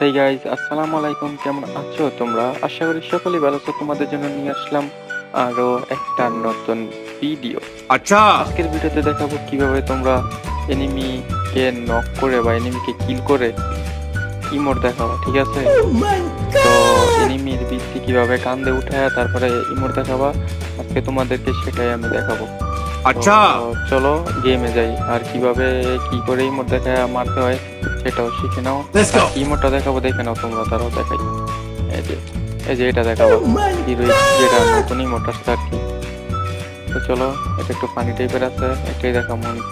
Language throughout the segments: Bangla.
হেই গাইস, আসসালামু আলাইকুম। কেমন আছো তোমরা? আশা করি সকলেই ভালো আছো। তোমাদের জন্য নিয়ে আসলাম আরো একটা নতুন ভিডিও। अच्छा। আজকের ভিডিওতে দেখাবো কিভাবে তোমরা এনিমিকে নক করে বা এনিমিকে কিল করে ইমোট দেখাবো, ঠিক আছে? তো এনিমির বৃত্তি কিভাবে কান্দে উঠায় তারপরে ইমোট দেখাবা, আজকে তোমাদেরকে সেটাই আমি দেখাবো। তো अच्छा। চলো গেমে যাই, আর কিভাবে কি করে ইমোট দেখায় মারতে হয় সেটাও শিখে নাও। Let's R go। কি ইমোটটা দেখাবো দেখে নাও তোমরা, তারাও দেখাই। এই যে এই যে এটা দেখাবো, হিরোইক যেটা নতুন ইমোট আসছে আর কি। তো চলো, এটা একটু ফানি টাইপের আছে, এটাই দেখাবো আমি।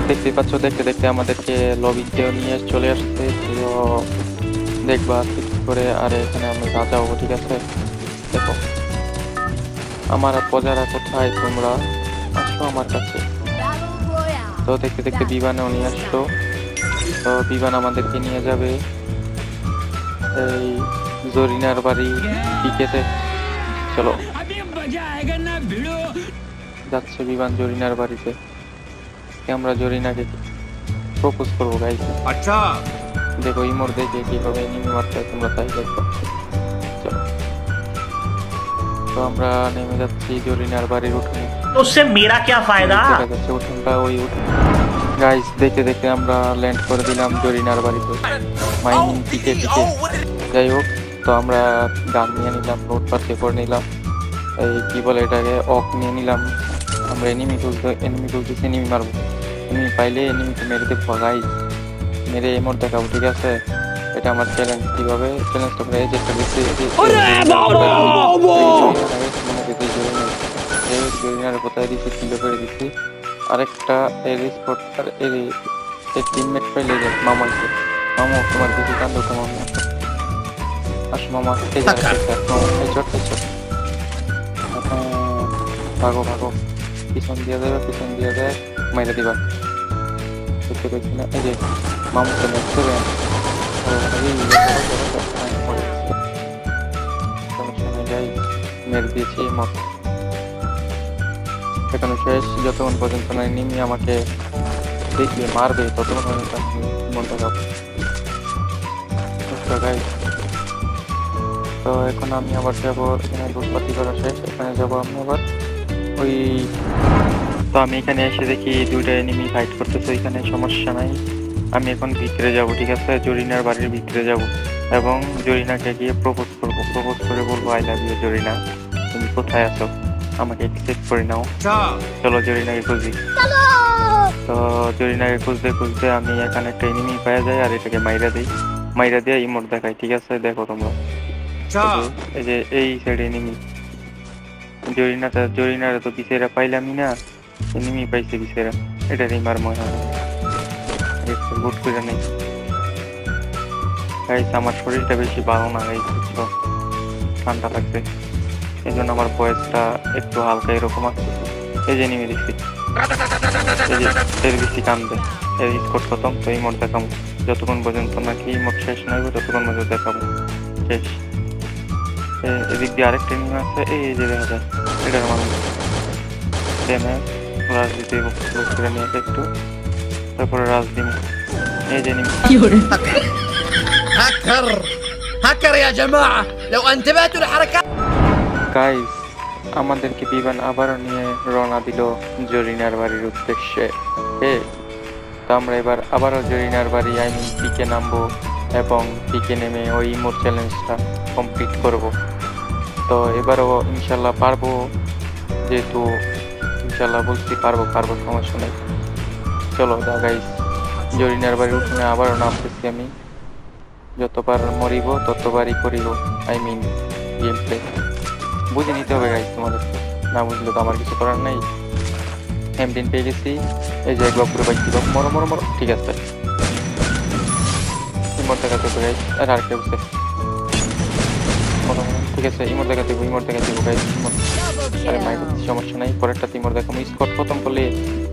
দেখতেই পাচ্ছ, দেখতে দেখতে আমাদেরকে লবিতেও নিয়ে চলে আসছে। তো দেখবা আজকে কি করে। আর এখানে আমি রাজা হবো, ঠিক আছে? দেখো আমার প্রজারা কোথায়, তোমরা আসো আমার কাছে। তো দেখতে দেখতে বিমানেও নিয়ে আসলো। তো বিমান আমাদেরকে নিয়ে যাবে এই জরিনার বাড়ি পিকেতে। চলো, যাচ্ছে বিমান জরিনার বাড়িতে। আজকে আমরা জরিনাকে প্রপোজ করবো গাইস। अच्छा। দেখো ইমোর দেখে কিভাবে এনিমি মারতে হয় তোমরা তাই দেখো। চলো, তো আমরা নেমে যাচ্ছি জরিনার বাড়ির উঠোনে। तो उससे मेरा क्या फायदा। দেখা যাচ্ছে উঠোনটা, ওই উঠোন। গাইস দেখতে দেখতে আমরা ল্যান্ড করে দিলাম জরিনার বাড়িতে, মাইনিং পিকে পিকে। যাই হোক, তো আমরা গান নিয়ে নিলাম, নোটপাট করে নিলাম, এই কি বলে এটাকে, অক নিয়ে নিলাম। আমরা এনিমি তুলতেছি, এনিমি মারবো। এনিমি পাইলে এনিমিকে মেরে দেবো গাইস, মেরে এমর দেখাবো, ঠিক আছে? এটা আমার চ্যালেঞ্জ। কিভাবে চ্যালেঞ্জটা করে, এই যে একটা দেখছি জরিনার কোথায় দিচ্ছি, কিলো করে দিচ্ছি। আরেকটা এর স্পট আর এর টিমমেট পাইলে যে মামা আছে। মামা তোমার দিকে কান্দ, তোমার মামা আসো মামা, এই যে আরেকটা মামা, এই চট এই চট। ভাগো ভাগো, পিছন দিয়ে যাবে, পিছন দিয়ে যায়, মাইরে দিবা। দেখতে পাচ্ছি না, এই যে মামুকে মেরছে রে। সমস্যা নেই গাইস, মেরে দিয়েছি মত। এখানে শেষ, যতক্ষণ পর্যন্ত না নিমি আমাকে দেখিয়ে মারবে ততক্ষণ পর্যন্ত আমি মনটা রাখবো। গাইস, তো এখন আমি আবার যাবো, এখানে লুটপাতি করা শেষ, এখানে যাবো আমি আবার ওই। তো আমি এখানে এসে দেখি দুইটা এনিমি ফাইট করতেছে, এখানে সমস্যা নাই। আমি এখন ভিতরে যাব, ঠিক আছে? জরিনার বাড়ির ভিতরে যাব এবং জরিনাকে গিয়ে প্রপোজ করব। প্রপোজ করে বলবো, আই লাভ ইউ জরিনা, তুমি কোথায় আছো, আমাকে অ্যাকসেপ্ট করে নাও। अच्छा। চলো জরিনাকে খুঁজি। তো জরিনাকে খুঁজতে খুঁজতে আমি এখানে একটা এনিমি পাওয়া যায়, আর এটাকে মাইরা দিই। মাইরা দিয়ে ইমোট দেখাই, ঠিক আছে? দেখো তোমরা, अच्छा। এই যে এই সাইড এনিমি। জরিনারে তো পিছেরা পাইলামই না, এনিমি পাইছে পিছেরা। এটারই মার মনে হয় লুট করে নেই। গাইস আমার শরীরটা বেশি ভালো না গাইস, বুঝছো? ঠান্ডা লাগছে, এই জন্য আমার ভয়েসটা একটু হালকা এরকম আসতেছে। এই যে এনিমি দেখছি, এই যে এর বেশি কান্দে। এর স্কোর খতম, তো ইমোট দেখাবো। যতক্ষণ পর্যন্ত নাকি ইমোট শেষ নয় ততক্ষণ পর্যন্ত দেখাবো। শেষ। এদিক দিয়ে আরেকটা এনিমি আছে, এই যে দেখা যায় এটার মানুষ রাজনীতি করে নিয়ে একটু, তারপরে রাজনীতি। এই যে এনিমি। هكر هكر يا جماعة لو انتبهتوا لحركات। গাইস, আমাদেরকে বিমান আবারও নিয়ে রওনা দিল জরিনার বাড়ির উদ্দেশ্যে। তো আমরা এবার আবারও জরিনার বাড়ি পিকে নামবো এবং পিকে নেমে ওই ইমোট চ্যালেঞ্জটা কমপ্লিট করব। তো এবারও ইনশাল্লাহ পারবো, যেহেতু ইনশাল্লাহ বলছি পারবো পারবো, সমস্যা নেই। চলো দা গাইস, জরিনার বাড়ির উঠোনে আবারও নামতেছি আমি। যতবার মরিব ততবারই করিব, আই মিন গেম প্লে। বুঝে নিতে হবে গাইস তোমাদের, না বুঝলে তো আমার কিছু করার নেই। এমডিন পেয়ে গেছি, এই যে একবার পুরো বাইক দিবা, মরো মরো মরো, ঠিক আছে? ইমোট দেখাতে হবে গাইস, আর কেউ আছে মরো মরো, ঠিক আছে? ইমোট দেখাতে হবে, ইমোট দেখাতে হবে গাইস। আরে মাইক সমস্যা নাই, পরেরটা ইমোট দেখাবো। স্কট খতম করলে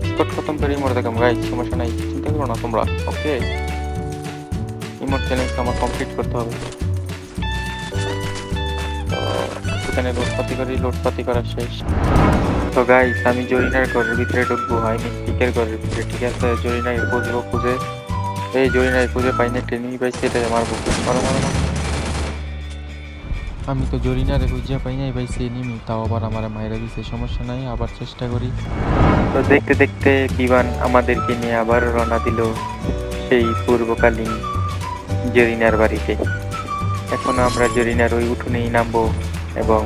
স্কট খতম করে ইমোট দেখাবো গাইস, সমস্যা নাই, চিন্তা করো না তোমরা। ওকে, ইমোট চ্যালেঞ্জ আমার কমপ্লিট করতে হবে। তো এখানে লোডপাতি করা শেষ। তো গাইস আমি জরিনার ঘরের ভিতরে ঢুকবো, আই মিন পিকের ঘরের ভিতরে, ঠিক আছে? জরিনাকে খুঁজবো, খুঁজে এই জরিনাকে খুঁজে পাই না, ট্রেনিং পাইছি, এটা মারবো। মারো মারো মারো। আমি তো জরিনারে খুঁজে পাই নাই ভাই, সে নিমি তাও আবার আমার মায়েরা দিছে, সমস্যা নাই, আবার চেষ্টা করি। তো দেখতে দেখতে বিমান আমাদেরকে নিয়ে আবার রওনা দিল সেই পূর্বকালীন জরিনার বাড়িতে। এখন আমরা জরিনার ওই উঠোনেই নামবো এবং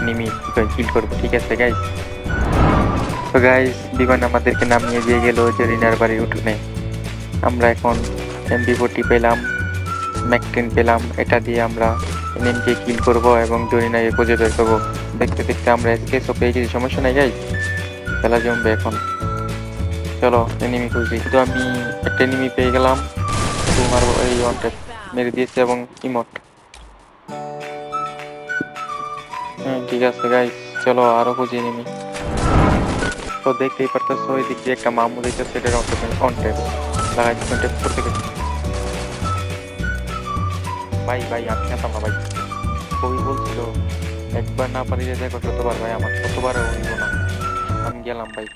নিমি কিল করবো, ঠিক আছে গাইস? তো গাইস বিমান আমাদেরকে নামিয়ে দিয়ে গেল জরিনার বাড়ির উঠোনে। আমরা এখন MP40 পেলাম, ম্যাক-10 পেলাম, এটা দিয়ে আমরা এনিমিকে কিল করব এবং জরিনাকে খুঁজে বের করবো। দেখতে দেখতে আমরা এসকেসও পেয়ে গেছি, সমস্যা নাই গাইস, খেলা জমবে এখন। চলো এনিমি খুঁজি। তো আমি একটা এনিমি পেয়ে গেলাম, তোমার এই ওয়ানটা মেরে দিয়েছে এবং ইমোট। ঠিক আছে গাইস, চলো আরো খুঁজি এনিমি। তো দেখতেই পারতেছো ওই দিক দিয়ে একটা মামু দিতেছে, এটা কন্টেন্ট লাগাই কন্টেন্ট করতে গেছে। ভাই ভাই আমি খেতাম না ভাই, কবি বলছিল একবার না পারিলে দেখো শতবার, ভাই আমার শতবারও হইব না, আমি গেলাম ভাই।